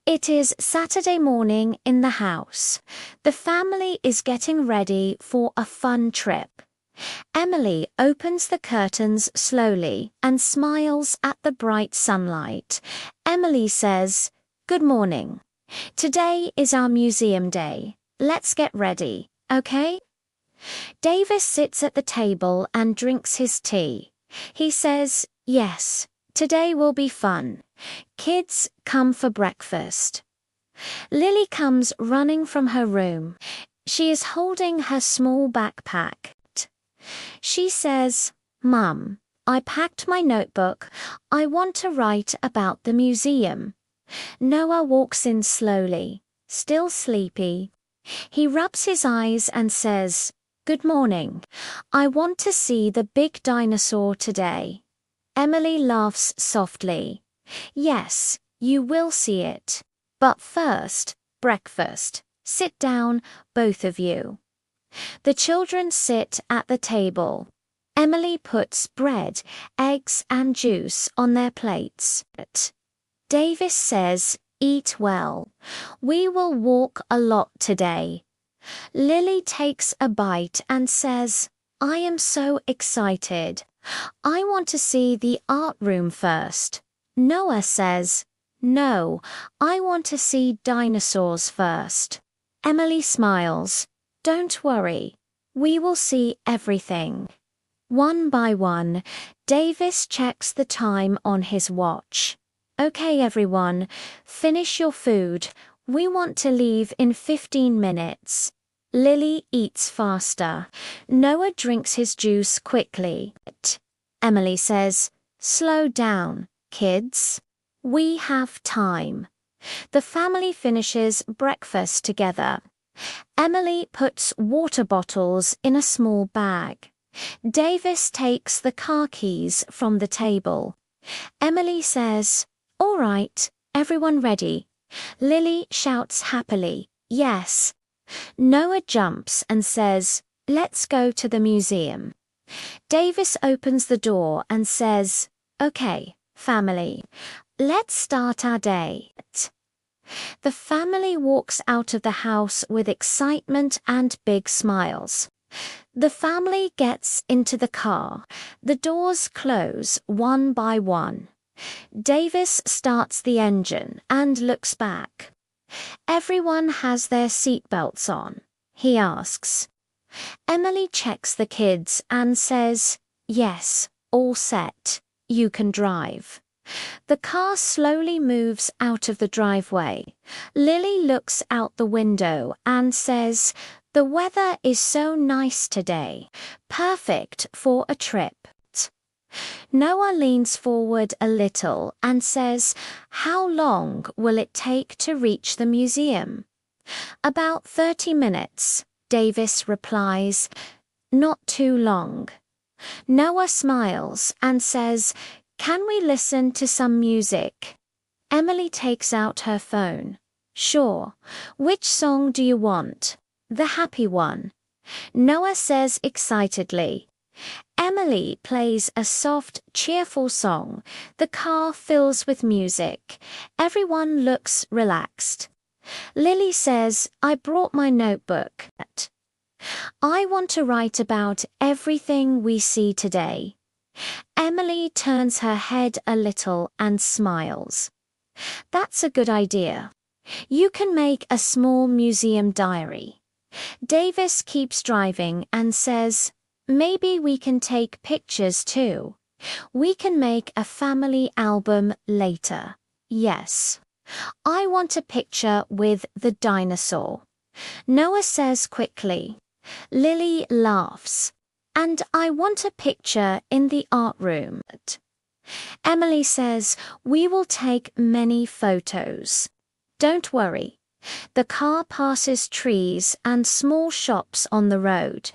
It is Saturday morning in the house. The family is getting ready for a fun trip. Emily opens the curtains slowly and smiles at the bright sunlight. Emily says, "Good morning. Today is our museum day. Let's get ready, okay?" Davis sits at the table and drinks his tea. He says, "Yes, today will be fun. Kids, come for breakfast." Lily comes running from her room. She is holding her small backpack. She says, "Mum, I packed my notebook. I want to write about the museum." Noah walks in slowly, still sleepy. He rubs his eyes and says, "Good morning. I want to see the big dinosaur today." Emily laughs softly. "Yes, you will see it. But first, breakfast. Sit down, both of you." The children sit at the table. Emily puts bread, eggs, and juice on their plates. Davis says, "Eat well. We will walk a lot today." Lily takes a bite and says, "I am so excited. I want to see the art room first." Noah says, "No, I want to see dinosaurs first." Emily smiles. "Don't worry. We will see everything." One by one, Davis checks the time on his watch. "Okay, everyone, finish your food. We want to leave in 15 minutes. Lily eats faster. Noah drinks his juice quickly. Emily says, "Slow down, kids. We have time." The family finishes breakfast together. Emily puts water bottles in a small bag. Davis takes the car keys from the table. Emily says, "All right, everyone ready?" Lily shouts happily, "Yes." Noah jumps and says, "Let's go to the museum." Davis opens the door and says, "Okay, family, let's start our day." The family walks out of the house with excitement and big smiles. The family gets into the car. The doors close one by one. Davis starts the engine and looks back. "Everyone has their seatbelts on?" he asks. Emily checks the kids and says, "Yes, all set. You can drive." The car slowly moves out of the driveway. Lily looks out the window and says, "The weather is so nice today. Perfect for a trip." Noah leans forward a little and says, "How long will it take to reach the museum?" "About 30 minutes, Davis replies. "Not too long." Noah smiles and says, "Can we listen to some music?" Emily takes out her phone. "Sure. Which song do you want?" "The happy one." Noah says excitedly. Emily plays a soft, cheerful song. The car fills with music. Everyone looks relaxed. Lily says, "I brought my notebook. I want to write about everything we see today." Emily turns her head a little and smiles. "That's a good idea. You can make a small museum diary." Davis keeps driving and says, "Maybe we can take pictures too. We can make a family album later." "Yes. I want a picture with the dinosaur." Noah says quickly. Lily laughs. "And I want a picture in the art room." Emily says, "We will take many photos." Don't worry. The car passes trees and small shops on the road.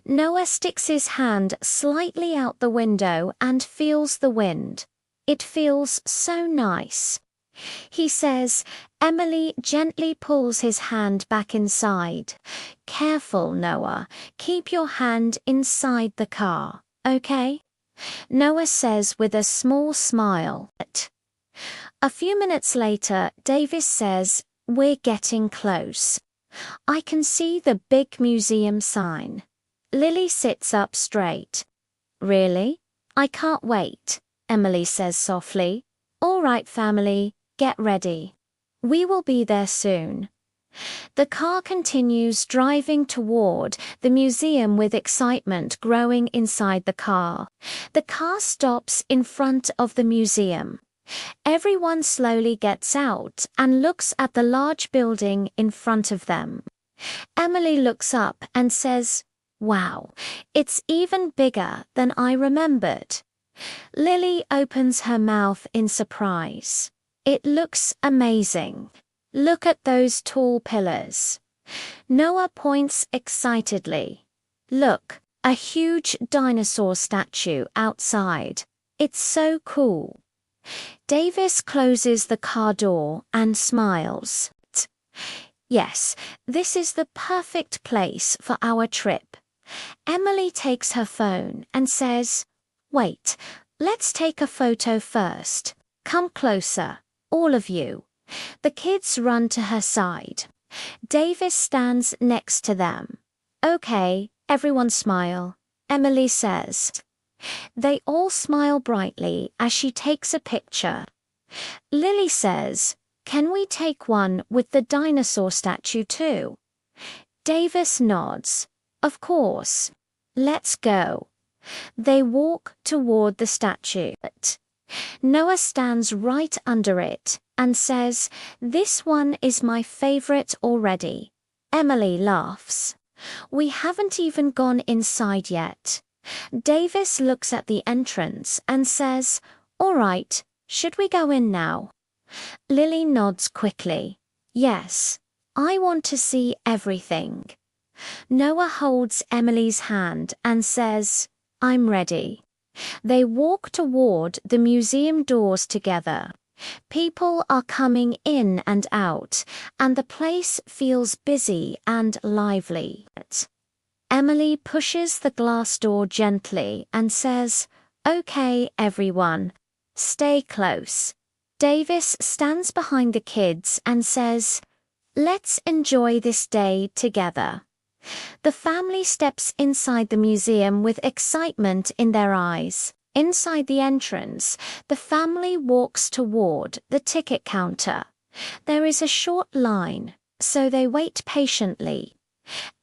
Noah sticks his hand slightly out the window and feels the wind. It feels so nice. He says, Emily gently pulls his hand back inside. "Careful, Noah. Keep your hand inside the car, okay?" Noah says with a small smile. A few minutes later, Davis says, "We're getting close. I can see the big museum sign." Lily sits up straight. "Really? I can't wait," Emily says softly. "All right, family, get ready. We will be there soon." The car continues driving toward the museum with excitement growing inside the car. The car stops in front of the museum. Everyone slowly gets out and looks at the large building in front of them. Emily looks up and says, "Wow, it's even bigger than I remembered." Lily opens her mouth in surprise. "It looks amazing. Look at those tall pillars." Noah points excitedly. "Look, a huge dinosaur statue outside. It's so cool." Davis closes the car door and smiles. "Yes, this is the perfect place for our trip." Emily takes her phone and says, "Wait, let's take a photo first. Come closer, all of you." The kids run to her side. Davis stands next to them. "Okay, everyone smile," Emily says. They all smile brightly as she takes a picture. Lily says, "Can we take one with the dinosaur statue too?" Davis nods. "Of course. Let's go." They walk toward the statue. Noah stands right under it and says, "This one is my favorite already." Emily laughs. "We haven't even gone inside yet." Davis looks at the entrance and says, "All right, should we go in now?" Lily nods quickly. "Yes, I want to see everything." Noah holds Emily's hand and says, "I'm ready." They walk toward the museum doors together. People are coming in and out, and the place feels busy and lively. Emily pushes the glass door gently and says, "Okay, everyone, stay close." Davis stands behind the kids and says, "Let's enjoy this day together." The family steps inside the museum with excitement in their eyes. Inside the entrance, the family walks toward the ticket counter. There is a short line, so they wait patiently.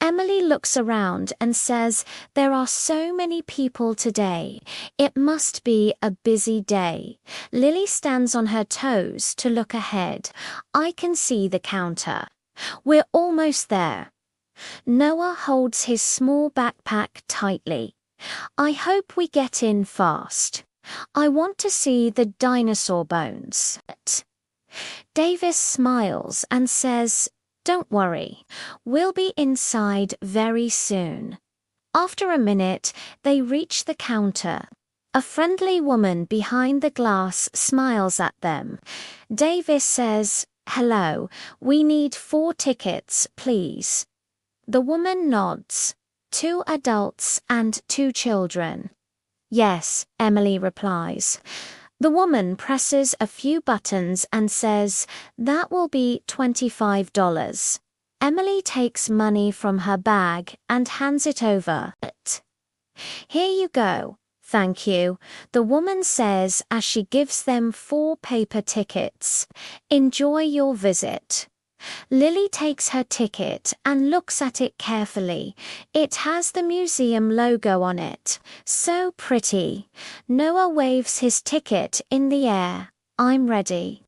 Emily looks around and says, "There are so many people today. It must be a busy day." Lily stands on her toes to look ahead. "I can see the counter. We're almost there." Noah holds his small backpack tightly. "I hope we get in fast. I want to see the dinosaur bones." Davis smiles and says, "Don't worry, we'll be inside very soon." After a minute, they reach the counter. A friendly woman behind the glass smiles at them. Davis says, "Hello, we need 4 tickets, please." The woman nods. 2 adults and 2 children. "Yes," Emily replies. The woman presses a few buttons and says, "That will be $25. Emily takes money from her bag and hands it over. "Here you go. Thank you," the woman says as she gives them 4 paper tickets. "Enjoy your visit." Lily takes her ticket and looks at it carefully. It has the museum logo on it. So pretty. Noah waves his ticket in the air. "I'm ready."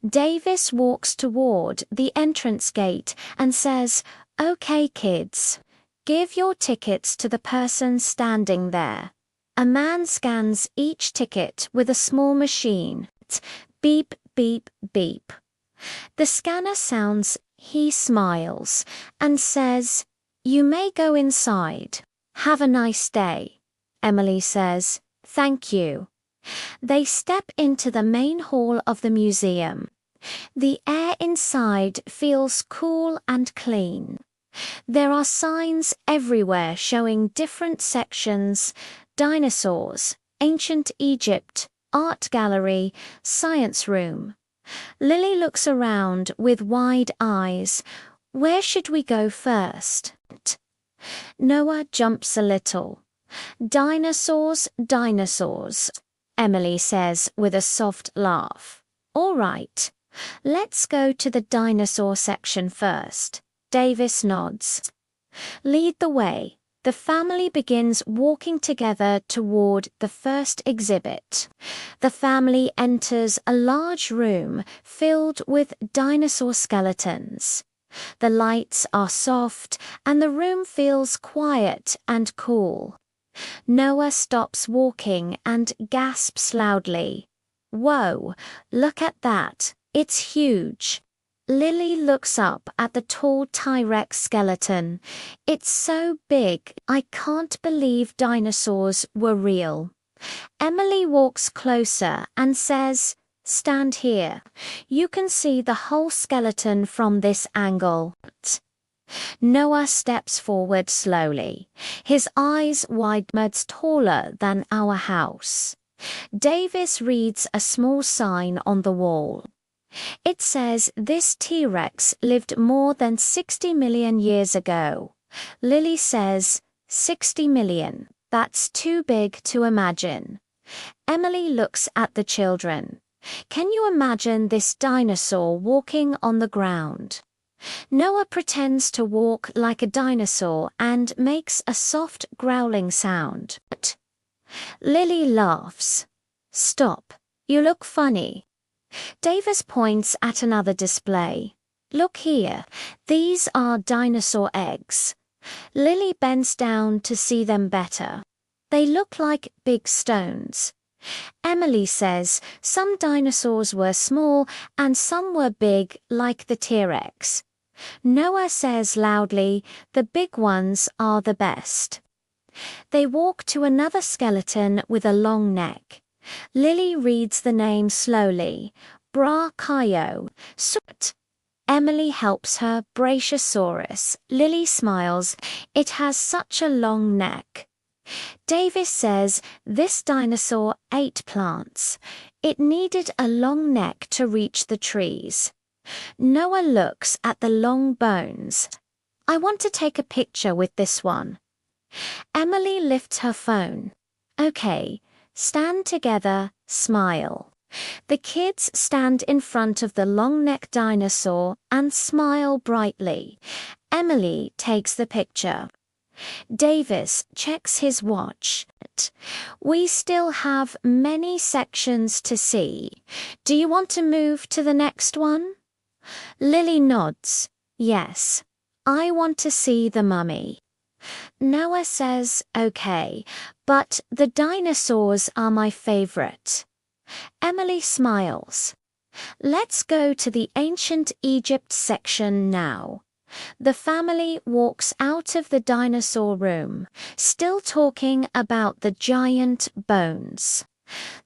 Davis walks toward the entrance gate and says, "Okay, kids. Give your tickets to the person standing there." A man scans each ticket with a small machine. Beep, beep, beep. The scanner sounds. He smiles and says, "You may go inside. Have a nice day." Emily says, "Thank you." They step into the main hall of the museum. The air inside feels cool and clean. There are signs everywhere showing different sections: dinosaurs, ancient Egypt, art gallery, science room, Lily looks around with wide eyes. Where should we go first? Noah jumps a little. Dinosaurs, dinosaurs, Emily says with a soft laugh. All right, let's go to the dinosaur section first. Davis nods. Lead the way. The family begins walking together toward the first exhibit. The family enters a large room filled with dinosaur skeletons. The lights are soft and the room feels quiet and cool. Noah stops walking and gasps loudly. Whoa, look at that. It's huge. Lily looks up at the tall T-Rex skeleton. It's so big, I can't believe dinosaurs were real. Emily walks closer and says, Stand here. You can see the whole skeleton from this angle. Noah steps forward slowly. His eyes wide, much taller than our house. Davis reads a small sign on the wall. It says this T-Rex lived more than 60 million years ago. Lily says, 60 million. That's too big to imagine. Emily looks at the children. Can you imagine this dinosaur walking on the ground? Noah pretends to walk like a dinosaur and makes a soft growling sound. Lily laughs. Stop. You look funny. Davis points at another display. Look here. These are dinosaur eggs. Lily bends down to see them better. They look like big stones. Emily says some dinosaurs were small and some were big, like the T-Rex. Noah says loudly, the big ones are the best. They walk to another skeleton with a long neck. Lily reads the name slowly. Brachio. Emily helps her. Brachiosaurus. Lily smiles. It has such a long neck. Davis says this dinosaur ate plants. It needed a long neck to reach the trees. Noah looks at the long bones. I want to take a picture with this one. Emily lifts her phone. Okay, stand together, smile. The kids stand in front of the long-necked dinosaur and smile brightly. Emily takes the picture. Davis checks his watch. We still have many sections to see. Do you want to move to the next one? Lily nods. Yes. I want to see the mummy. Noah says, okay, but the dinosaurs are my favorite. Emily smiles. Let's go to the ancient Egypt section now. The family walks out of the dinosaur room, still talking about the giant bones.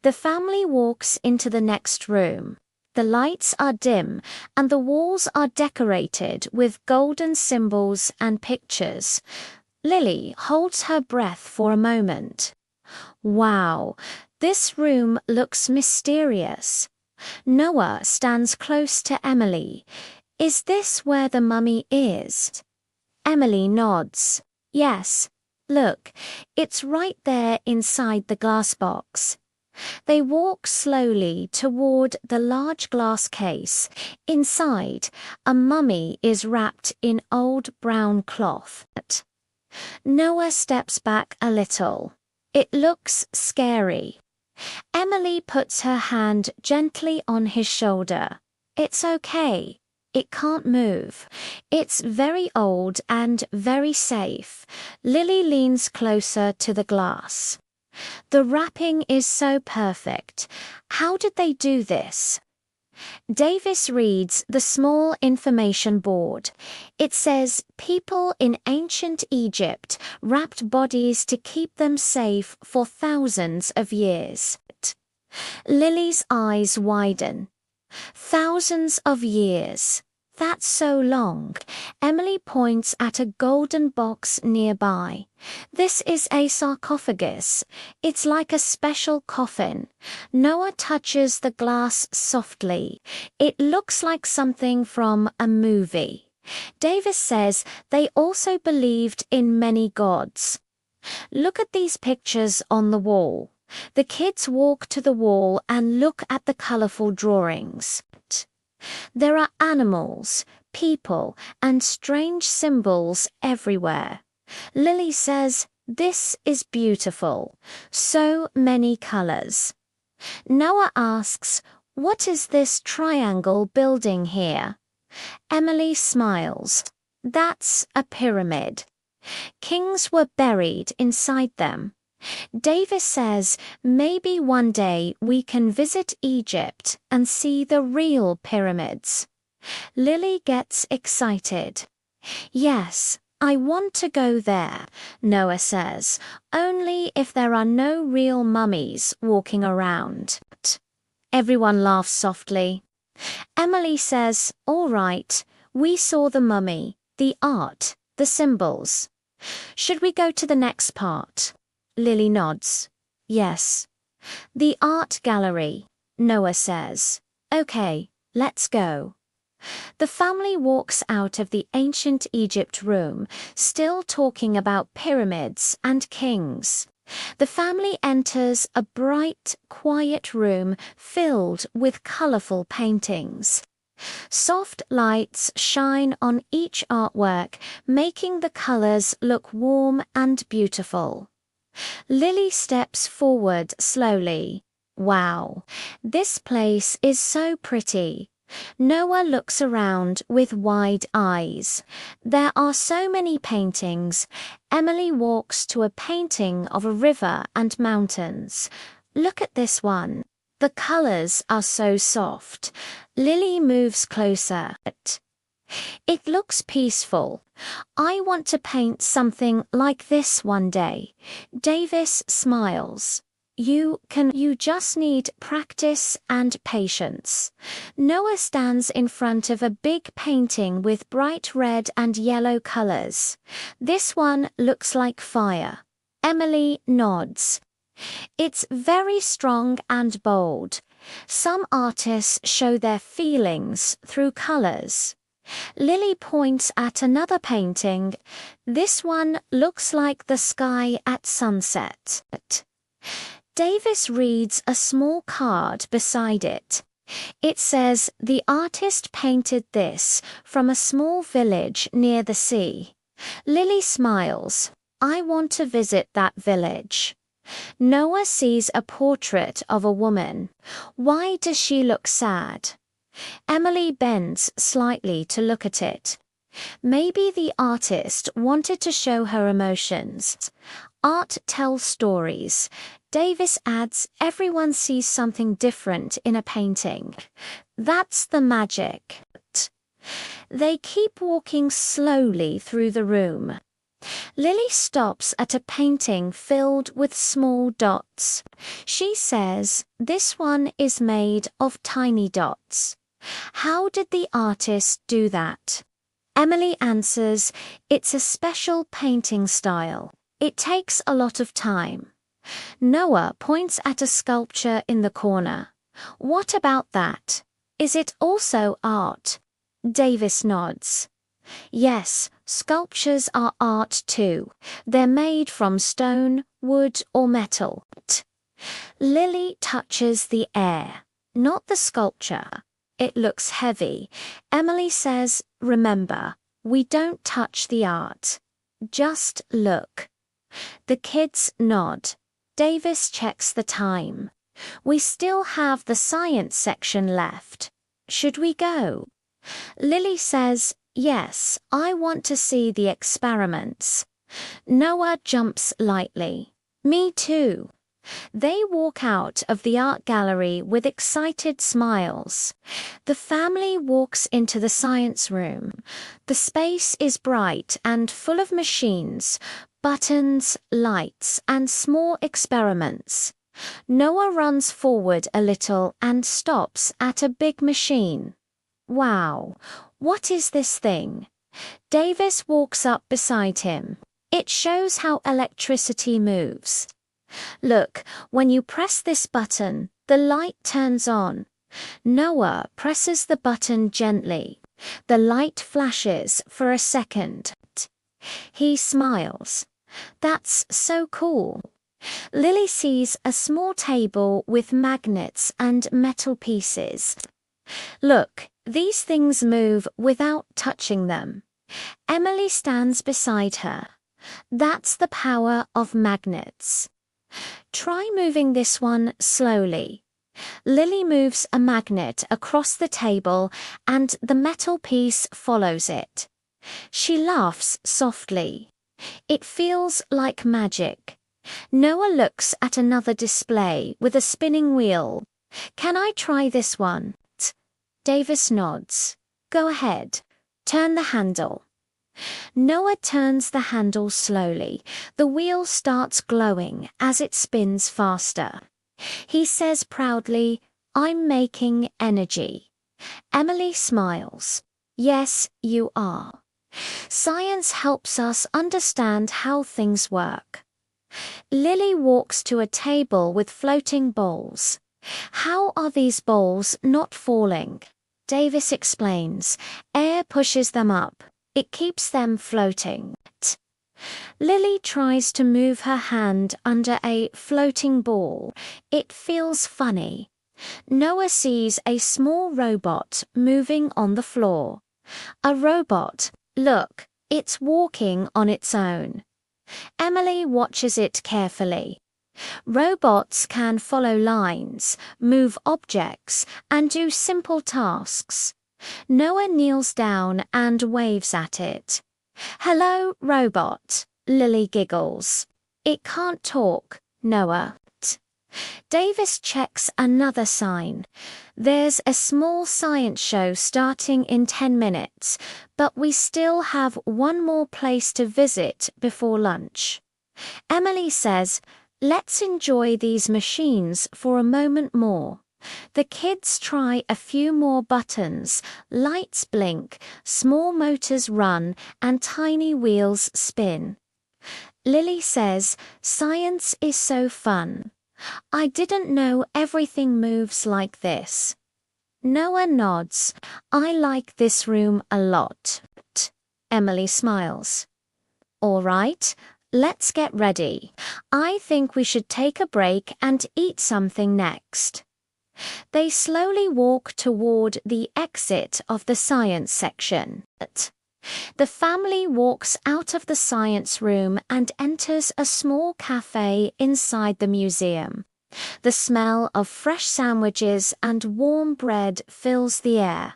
The family walks into the next room. The lights are dim and the walls are decorated with golden symbols and pictures. Lily holds her breath for a moment. Wow, this room looks mysterious. Noah stands close to Emily. Is this where the mummy is? Emily nods. Yes. Look, it's right there inside the glass box. They walk slowly toward the large glass case. Inside, a mummy is wrapped in old brown cloth. Noah steps back a little. It looks scary. Emily puts her hand gently on his shoulder. It's okay. It can't move. It's very old and very safe. Lily leans closer to the glass. The wrapping is so perfect. How did they do this? Davis reads the small information board. It says people in ancient Egypt wrapped bodies to keep them safe for thousands of years. Lily's eyes widen. Thousands of years. That's so long. Emily points at a golden box nearby. This is a sarcophagus. It's like a special coffin. Noah touches the glass softly. It looks like something from a movie. Davis says they also believed in many gods. Look at these pictures on the wall. The kids walk to the wall and look at the colorful drawings. There are animals, people, and strange symbols everywhere. Lily says, "This is beautiful. So many colors." Noah asks, "What is this triangle building here?" Emily smiles. "That's a pyramid. Kings were buried inside them." Davis says maybe one day we can visit Egypt and see the real pyramids. Lily gets excited. "Yes, I want to go there," Noah says, "only if there are no real mummies walking around." Everyone laughs softly. Emily says, "All right, we saw the mummy, the art, the symbols. Should we go to the next part?" Lily nods. "Yes." "The art gallery," Noah says. "Okay, let's go." The family walks out of the ancient Egypt room, still talking about pyramids and kings. The family enters a bright, quiet room filled with colorful paintings. Soft lights shine on each artwork, making the colors look warm and beautiful. Lily steps forward slowly. "Wow, this place is so pretty." Noah looks around with wide eyes. There are so many paintings. Emily walks to a painting of a river and mountains. "Look at this one. The colors are so soft." Lily moves closer. "It looks peaceful. I want to paint something like this one day." Davis smiles. You just need practice and patience." Noah stands in front of a big painting with bright red and yellow colors. "This one looks like fire." Emily nods. "It's very strong and bold. Some artists show their feelings through colors." Lily points at another painting. "This one looks like the sky at sunset." Davis reads a small card beside it. It says the artist painted this from a small village near the sea. Lily smiles. "I want to visit that village." Noah sees a portrait of a woman. Why does she look sad? Emily bends slightly to look at it. Maybe the artist wanted to show her emotions. Art tells stories. Davis adds, everyone sees something different in a painting. That's the magic. They keep walking slowly through the room. Lily stops at a painting filled with small dots. She says, "This one is made of tiny dots." How did the artist do that? Emily answers, "It's a special painting style. It takes a lot of time." Noah points at a sculpture in the corner. "What about that? Is it also art?" Davis nods. "Yes, sculptures are art too. They're made from stone, wood, or metal." Lily touches the air, not the sculpture. It looks heavy. Emily says, "Remember, we don't touch the art. Just look." The kids nod. Davis checks the time. "We still have the science section left. Should we go?" Lily says, "Yes, I want to see the experiments." Noah jumps lightly. "Me too." They walk out of the art gallery with excited smiles. The family walks into the science room. The space is bright and full of machines, buttons, lights, and small experiments. Noah runs forward a little and stops at a big machine. Wow, what is this thing? Davis walks up beside him. It shows how electricity moves. Look, when you press this button, the light turns on. Noah presses the button gently. The light flashes for a second. He smiles. That's so cool. Lily sees a small table with magnets and metal pieces. Look, these things move without touching them. Emily stands beside her. That's the power of magnets. Try moving this one slowly. Lily moves a magnet across the table and the metal piece follows it. She laughs softly. It feels like magic. Noah looks at another display with a spinning wheel. Can I try this one? Davis nods. Go ahead. Turn the handle. Noah turns the handle slowly. The wheel starts glowing as it spins faster. He says proudly, I'm making energy. Emily smiles. Yes, you are. Science helps us understand how things work. Lily walks to a table with floating bowls. How are these bowls not falling? Davis explains. Air pushes them up. It keeps them floating. Lily tries to move her hand under a floating ball. It feels funny. Noah sees a small robot moving on the floor. A robot. Look, it's walking on its own. Emily watches it carefully. Robots can follow lines, move objects, and do simple tasks. Noah kneels down and waves at it. Hello, robot. Lily giggles. It can't talk, Noah. Davis checks another sign. There's a small science show starting in 10 minutes, but we still have one more place to visit before lunch. Emily says, let's enjoy these machines for a moment more. The kids try a few more buttons, lights blink, small motors run, and tiny wheels spin. Lily says, science is so fun. I didn't know everything moves like this. Noah nods. I like this room a lot. Emily smiles. All right, let's get ready. I think we should take a break and eat something next. They slowly walk toward the exit of the science section. The family walks out of the science room and enters a small cafe inside the museum. The smell of fresh sandwiches and warm bread fills the air.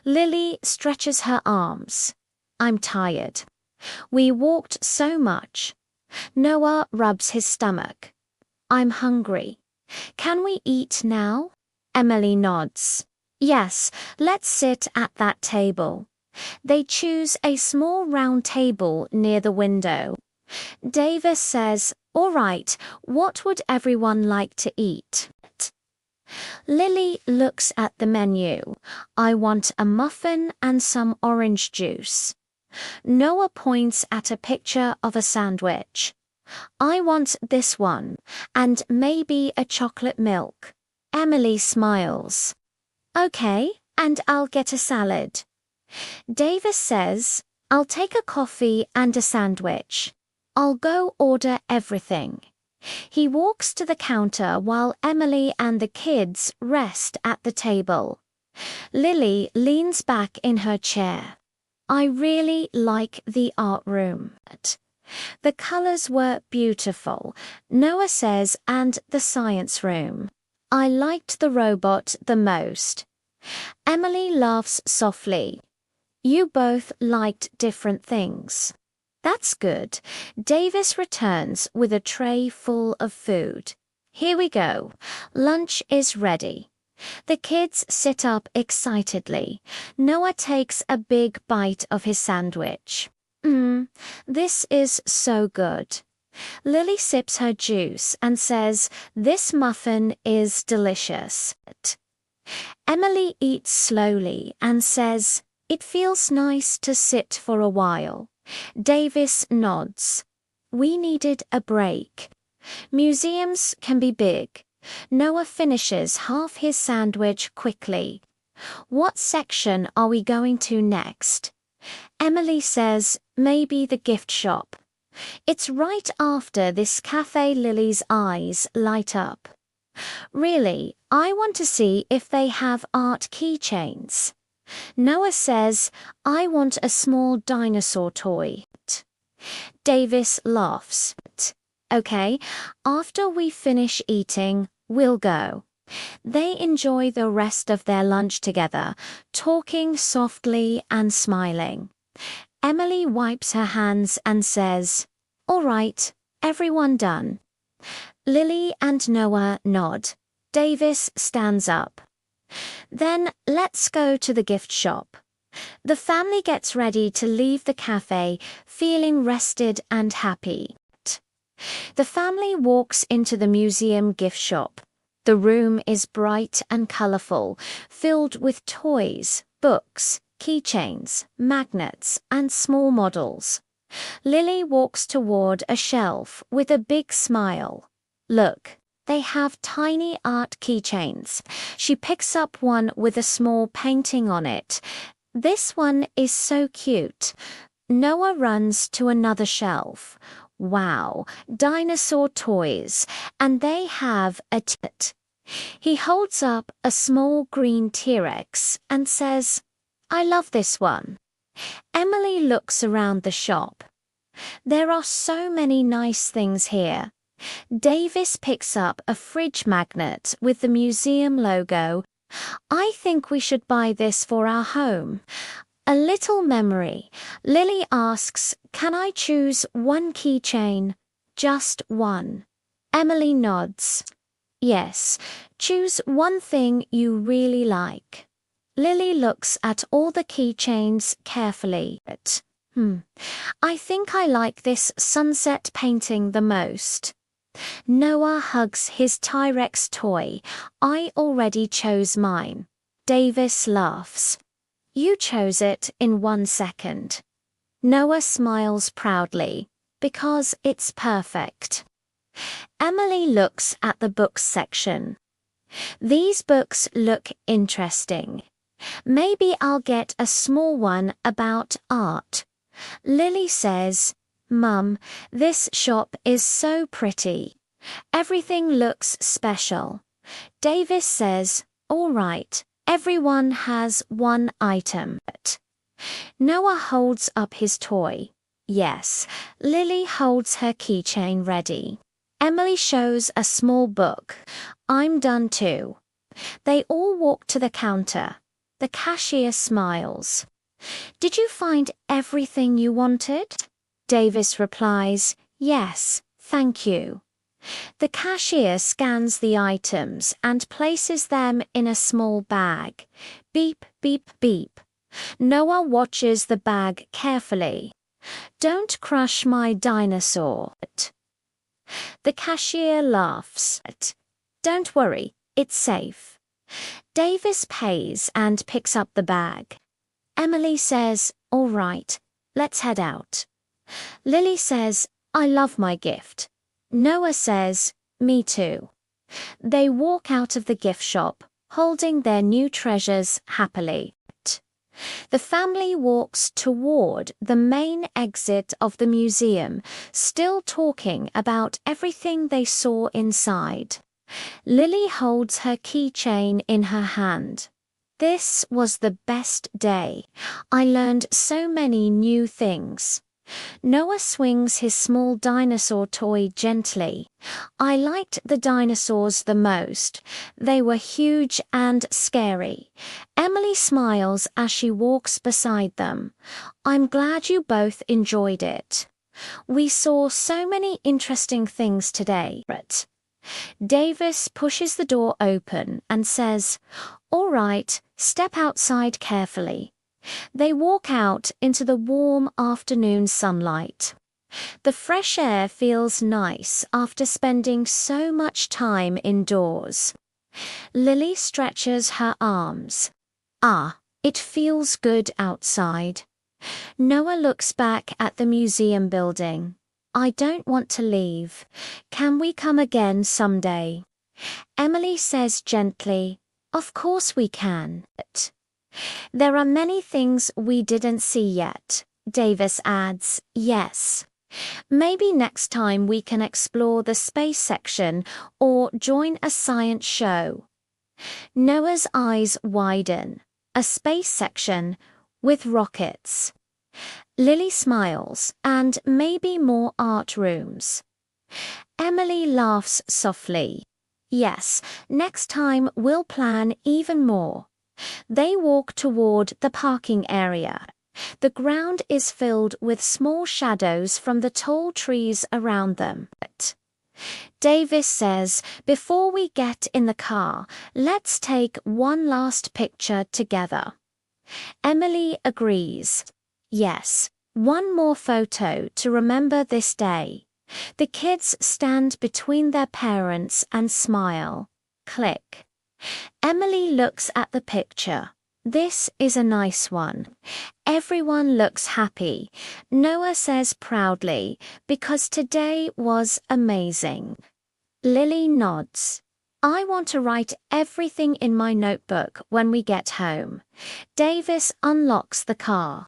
Lily stretches her arms. I'm tired. We walked so much. Noah rubs his stomach. I'm hungry. Can we eat now? Emily nods. Yes, let's sit at that table. They choose a small round table near the window. Davis says, all right, what would everyone like to eat? Lily looks at the menu. I want a muffin and some orange juice. Noah points at a picture of a sandwich. I want this one, and maybe a chocolate milk. Emily smiles. Okay, and I'll get a salad. Davis says, I'll take a coffee and a sandwich. I'll go order everything. He walks to the counter while Emily and the kids rest at the table. Lily leans back in her chair. I really like the art room. The colors were beautiful, Noah says, and the science room. I liked the robot the most. Emily laughs softly. You both liked different things. That's good. Davis returns with a tray full of food. Here we go. Lunch is ready. The kids sit up excitedly. Noah takes a big bite of his sandwich. This is so good. Lily sips her juice and says, this muffin is delicious. Emily eats slowly and says, "It feels nice to sit for a while." Davis nods. "We needed a break." Museums can be big. Noah finishes half his sandwich quickly. "What section are we going to next?" Emily says, "Maybe the gift shop." It's right after this cafe Lily's eyes light up. "Really, I want to see if they have art keychains." Noah says, "I want a small dinosaur toy." Davis laughs. "Okay, after we finish eating, we'll go." They enjoy the rest of their lunch together, talking softly and smiling. Emily wipes her hands and says, "All right, everyone done?" Lily and Noah nod. Davis stands up. "Then let's go to the gift shop." The family gets ready to leave the cafe, feeling rested and happy. The family walks into the museum gift shop. The room is bright and colorful, filled with toys, books, keychains, magnets, and small models. Lily walks toward a shelf with a big smile. "Look, they have tiny art keychains." She picks up one with a small painting on it. "This one is so cute." Noah runs to another shelf. "Wow, dinosaur toys, and they have a tit." He holds up a small green T-Rex and says, "I love this one." Emily looks around the shop. There are so many nice things here. Davis picks up a fridge magnet with the museum logo. "I think we should buy this for our home." A little memory. Lily asks, "Can I choose one keychain?" "Just one." Emily nods. "Yes, choose one thing you really like." Lily looks at all the keychains carefully. "I think I like this sunset painting the most." Noah hugs his T-Rex toy. "I already chose mine." Davis laughs. "You chose it in 1 second." Noah smiles proudly, "Because it's perfect." Emily looks at the books section. "These books look interesting. Maybe I'll get a small one about art." Lily says, "Mum, this shop is so pretty. Everything looks special." Davis says, "All right, everyone has one item." Noah holds up his toy. Yes, Lily holds her keychain ready. Emily shows a small book. "I'm done too." They all walk to the counter. The cashier smiles. "Did you find everything you wanted?" Davis replies, "Yes, thank you." The cashier scans the items and places them in a small bag. Beep, beep, beep. Noah watches the bag carefully. "Don't crush my dinosaur." The cashier laughs. "Don't worry, it's safe." Davis pays and picks up the bag. Emily says, "All right, let's head out." Lily says, "I love my gift." Noah says, "Me too." They walk out of the gift shop, holding their new treasures happily. The family walks toward the main exit of the museum, still talking about everything they saw inside. Lily holds her keychain in her hand. "This was the best day. I learned so many new things." Noah swings his small dinosaur toy gently. "I liked the dinosaurs the most. They were huge and scary." Emily smiles as she walks beside them. "I'm glad you both enjoyed it. We saw so many interesting things today." Davis pushes the door open and says, "All right, step outside carefully." They walk out into the warm afternoon sunlight. The fresh air feels nice after spending so much time indoors. Lily stretches her arms. Ah, it feels good outside. Noah looks back at the museum building. I don't want to leave. Can we come again someday? Emily says gently, of course we can. There are many things we didn't see yet. Davis adds, yes. Maybe next time we can explore the space section or join a science show. Noah's eyes widen. A space section with rockets. Lily smiles, and maybe more art rooms. Emily laughs softly. Yes, next time we'll plan even more. They walk toward the parking area. The ground is filled with small shadows from the tall trees around them. Davis says, before we get in the car, let's take one last picture together. Emily agrees. Yes, one more photo to remember this day. The kids stand between their parents and smile. Click. Emily looks at the picture. This is a nice one. Everyone looks happy. Noah says proudly, because today was amazing. Lily nods. I want to write everything in my notebook when we get home. Davis unlocks the car.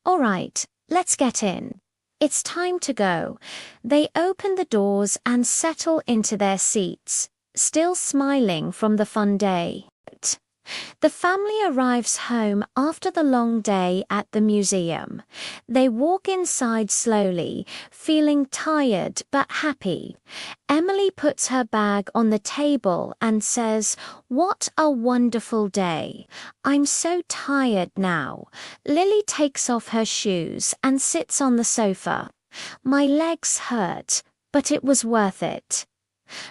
All right, let's get in. It's time to go. They open the doors and settle into their seats, still smiling from the fun day. The family arrives home after the long day at the museum. They walk inside slowly, feeling tired but happy. Emily puts her bag on the table and says, "What a wonderful day. I'm so tired now." Lily takes off her shoes and sits on the sofa. My legs hurt, but it was worth it.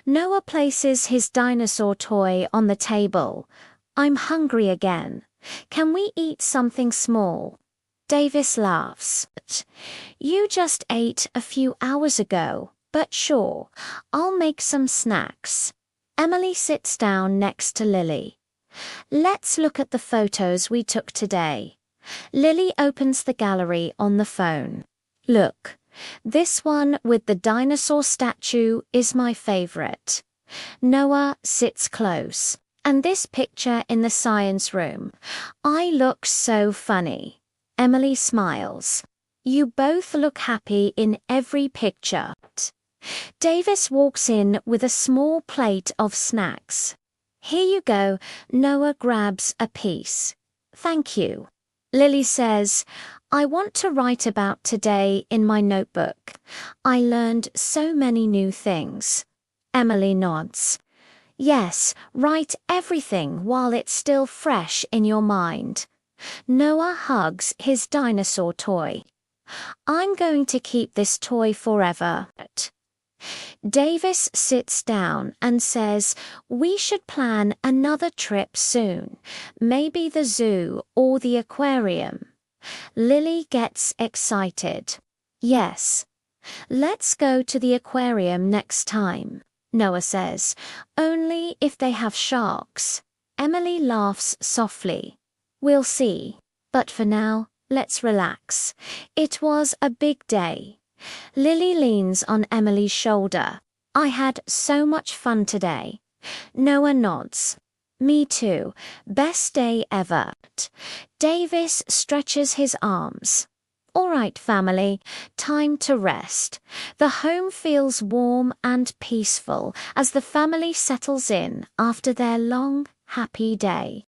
Noah places his dinosaur toy on the table. I'm hungry again. Can we eat something small? Davis laughs. You just ate a few hours ago, but sure, I'll make some snacks. Emily sits down next to Lily. Let's look at the photos we took today. Lily opens the gallery on the phone. Look, this one with the dinosaur statue is my favorite. Noah sits close. And this picture in the science room. I look so funny. Emily smiles. You both look happy in every picture. Davis walks in with a small plate of snacks. Here you go. Noah grabs a piece. Thank you. Lily says, I want to write about today in my notebook. I learned so many new things. Emily nods. Yes, write everything while it's still fresh in your mind. Noah hugs his dinosaur toy. I'm going to keep this toy forever. Davis sits down and says, we should plan another trip soon. Maybe the zoo or the aquarium. Lily gets excited. Yes. Let's go to the aquarium next time. Noah says, only if they have sharks. Emily laughs softly. We'll see. But for now, let's relax. It was a big day. Lily leans on Emily's shoulder. I had so much fun today. Noah nods. Me too. Best day ever. Davis stretches his arms. All right, family, time to rest. The home feels warm and peaceful as the family settles in after their long, happy day.